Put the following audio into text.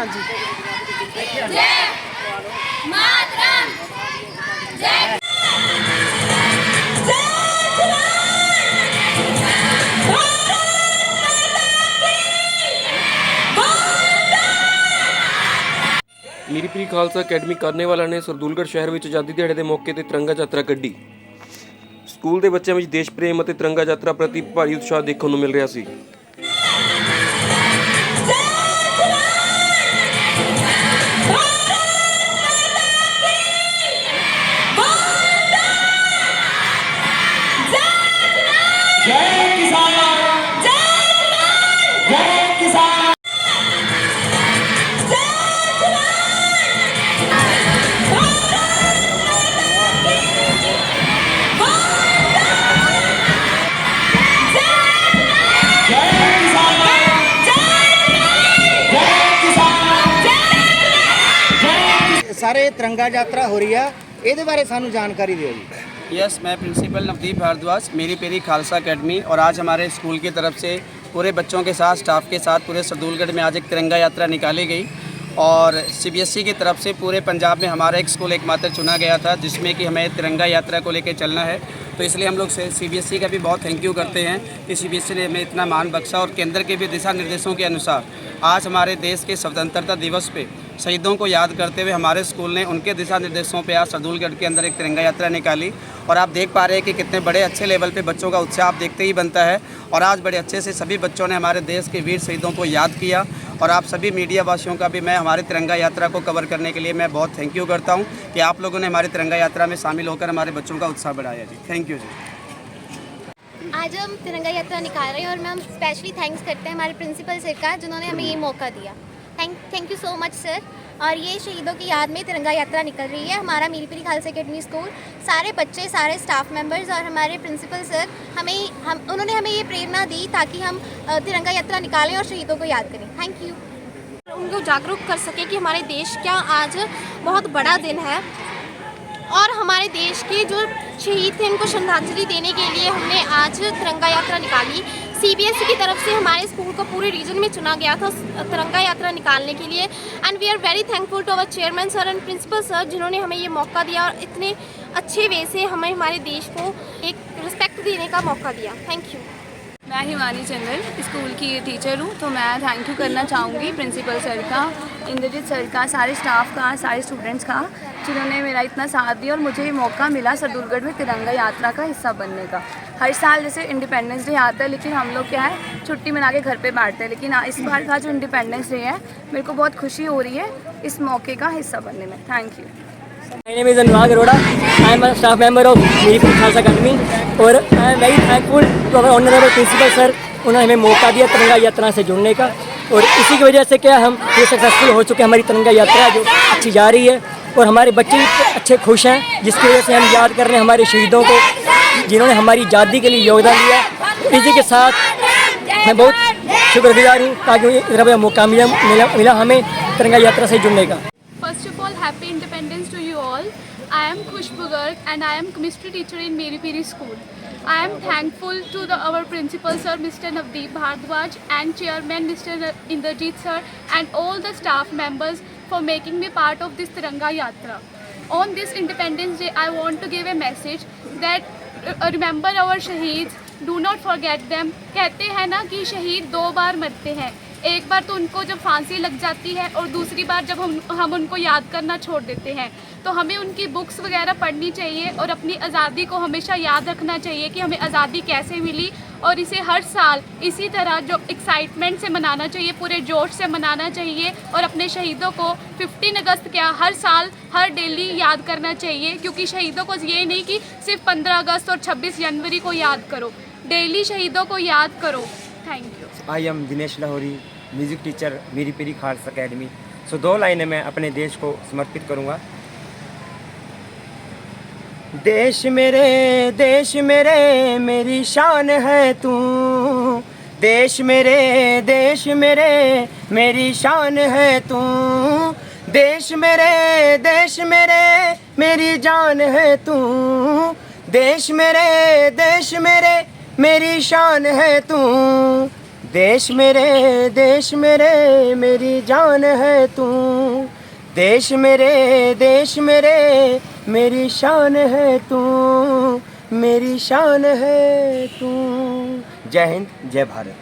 हाँ जी। जय मातरम, जय ਮੀਰੀ ਪੀਰੀ ਖਾਲਸਾ ਅਕੈਡਮੀ ਕਰਨੇਵਾਲਾ ਨੇ ਸਰਦੂਲਗੜ੍ਹ ਸ਼ਹਿਰ ਵਿੱਚ ਆਜ਼ਾਦੀ ਦਿਹਾੜੇ ਦੇ ਮੌਕੇ ਤੇ ਤਿਰੰਗਾ ਯਾਤਰਾ ਕੱਢੀ। ਸਕੂਲ ਦੇ ਬੱਚਿਆਂ ਵਿੱਚ ਦੇਸ਼ ਪ੍ਰੇਮ ਅਤੇ ਤਿਰੰਗਾ ਯਾਤਰਾ ਪ੍ਰਤੀ ਭਾਰੀ ਉਤਸ਼ਾਹ ਦੇਖਣ ਨੂੰ ਮਿਲ ਰਿਹਾ ਸੀ। सारे तिरंगा यात्रा हो रही है, ਇਹਦੇ ਬਾਰੇ ਸਾਨੂੰ जानकारी ਦਿਓ जी। यस, मैं प्रिंसिपल नवदीप भारद्वाज, मेरी पेरी खालसा अकेडमी, और आज हमारे स्कूल की तरफ से पूरे बच्चों के साथ, स्टाफ के साथ पूरे सरदूलगढ़ में आज एक तिरंगा यात्रा निकाली गई। और सीबीएसई की तरफ से पूरे पंजाब में हमारा एक स्कूल एकमात्र चुना गया था जिसमें कि हमें तिरंगा यात्रा को लेकर चलना है। तो इसलिए हम लोग सीबीएसई का भी बहुत थैंक यू करते हैं कि सीबीएसई ने हमें इतना मान बख्शा, और केंद्र के भी दिशा निर्देशों के अनुसार आज हमारे देश के स्वतंत्रता दिवस पे शहीदों को याद करते हुए हमारे स्कूल ने उनके दिशा निर्देशों पे आज सरदूलगढ़ के अंदर एक तिरंगा यात्रा निकाली। और आप देख पा रहे हैं कि कितने बड़े अच्छे लेवल पे बच्चों का उत्साह आप देखते ही बनता है। और आज बड़े अच्छे से सभी बच्चों ने हमारे देश के वीर शहीदों को याद किया। और आप सभी मीडिया वासियों का भी मैं हमारे तिरंगा यात्रा को कवर करने के लिए मैं बहुत थैंक यू करता हूँ कि आप लोगों ने हमारी तिरंगा यात्रा में शामिल होकर हमारे बच्चों का उत्साह बढ़ाया जी। थैंक यू जी। आज हम तिरंगा यात्रा निकाल रहे हैं और मैं हम स्पेशली थैंक्स करते हैं हमारे प्रिंसिपल सर का जिन्होंने हमें ये मौका दिया। Thank you so much sir. और ये शहीदों की याद में तिरंगा यात्रा निकल रही है। हमारा मीरी पीरी खालसा अकेडमी स्कूल, सारे बच्चे, सारे स्टाफ मेंबर्स और हमारे प्रिंसिपल सर उन्होंने हमें ये प्रेरणा दी ताकि हम तिरंगा यात्रा निकालें और शहीदों को याद करें। Thank you. उनको जागरूक कर सके कि हमारे देश का आज बहुत बड़ा दिन है और हमारे देश के जो शहीद थे उनको श्रद्धांजलि देने के लिए हमने आज तिरंगा यात्रा निकाली। सीबीएसई की तरफ से हमारे स्कूल को पूरे रीजन में चुना गया था तिरंगा यात्रा निकालने के लिए। And we are very thankful to our chairman sir and principal sir जिन्होंने हमें ये मौका दिया और इतने अच्छे वे से हमें हमारे देश को एक रिस्पेक्ट देने का मौका दिया। Thank you. मैं हिमानी चंदन स्कूल की टीचर हूँ, तो मैं थैंक यू करना चाहूँगी प्रिंसिपल सर का, इंद्रजीत सर का, सारे स्टाफ का, सारे स्टूडेंट्स का जिन्होंने मेरा इतना साथ दिया और मुझे ये मौका मिला सरदूलगढ़ में तिरंगा यात्रा का हिस्सा बनने का। हर साल जैसे इंडिपेंडेंस डे आता है लेकिन हम लोग क्या है छुट्टी मना के घर पे बैठते हैं, लेकिन इस बार का जो इंडिपेंडेंस डे है मेरे को बहुत खुशी हो रही है इस मौके का हिस्सा बनने में। Thank you. My name is Anurag Arora. I am a staff member of Meeri Puri Khalsa Academy और I am very thankful to our honorable principal sir। उन्होंने हमें मौका दिया तिरंगा यात्रा से जुड़ने का और इसी की वजह से क्या हम ये सक्सेसफुल हो चुके हैं। हमारी तिरंगा यात्रा जो अच्छी जा रही है और हमारे बच्चे भी अच्छे खुश हैं जिसकी वजह से हम याद कर रहे हैं हमारे शहीदों को जिन्होंने हमारी आज़ादी के लिए योगदान दिया। इसी के साथ मैं बहुत शुक्रगुजार हूँ ताकि इस तरह मौका मिला हमें तिरंगा यात्रा से जुड़ने का। First of all, happy independence to you all. I am Khushbu Garg and I am chemistry teacher in Meri Piri School. I am thankful to our principal sir Mr. Navdeep Bhardwaj and chairman Mr. Indrajit sir and all the staff members for making me part of this Tiranga Yatra. On this Independence Day, I want to give a message that remember our shaheeds, do not forget them. कहते हैं ना कि शहीद दो बार मरते हैं, एक बार तो उनको जब फांसी लग जाती है और दूसरी बार जब हम उनको याद करना छोड़ देते हैं। तो हमें उनकी बुक्स वगैरह पढ़नी चाहिए और अपनी आज़ादी को हमेशा याद रखना चाहिए कि हमें आज़ादी कैसे मिली और इसे हर साल इसी तरह जो एक्साइटमेंट से मनाना चाहिए, पूरे जोश से मनाना चाहिए और अपने शहीदों को 15 अगस्त क्या हर साल हर डेली याद करना चाहिए। क्योंकि शहीदों को ये नहीं कि सिर्फ 15 अगस्त और 26 जनवरी को याद करो, डेली शहीदों को याद करो। Thank you. I am Dinesh Lahori, music teacher Miri Piri Khalsa academy. So 2 लाइनें मैं अपने देश को समर्पित करूँगा। देश मेरे मेरी शान है तू, देश मेरे मेरी शान है तू, देश मेरे मेरी जान है तू, देश मेरे मेरी शान है तू, देश मेरे मेरी जान है तू, देश मेरे मेरी शान है तू, मेरी शान है तू। जय हिंद, जय भारत।